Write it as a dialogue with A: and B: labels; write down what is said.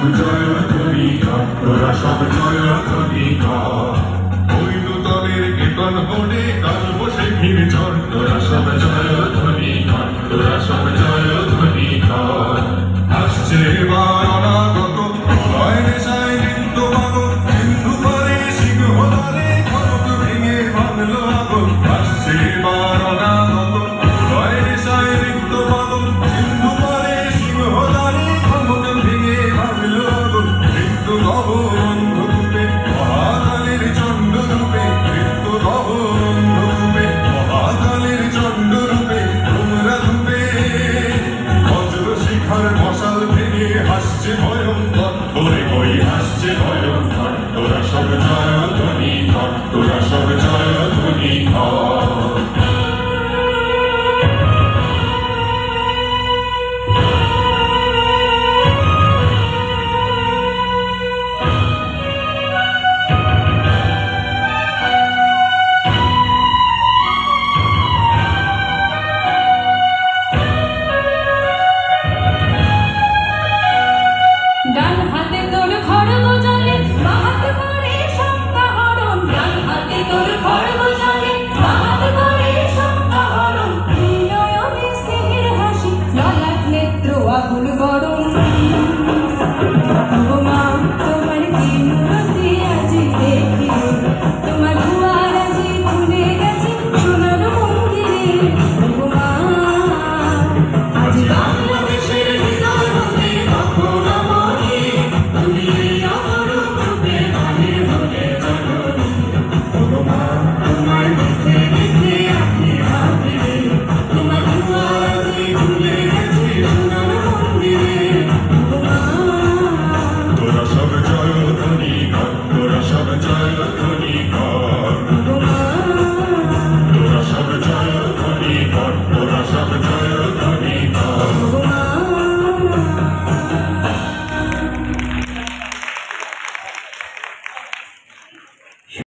A: সব জয়ধ্বনি কর, তোরা সব জয়ধ্বনি কর। ওই নূতনের কীর্তন মনে কাল বসে ঘিরে চল, তোরা সব জয়ধ্বনি কর, তোরা সব জয়ধ্বনি কর। আসছে এবার অনাগত প্রলয় নেশায় নিত্য পাগল, সিন্ধু পারে সিংহদ্বারে খড়গ ভেঙে ভাঙলো আগুন। আসছে এবার অনাগত প্রলয় নেশায় নিত্য পাগল, সিন্ধু পারে সিংহদ্বারে খড়গ ভেঙে ভাঙলো আগুন। মৃত্যু দহ অন্ধকূপে মহাকালের চণ্ড রূপে, মৃত্যু দহ অন্ধকূপে মহাকালের চণ্ড রূপে তোমরা রূপে। বজ্র শিখার মশাল ভেঙে হাসছে ভয়ঙ্কর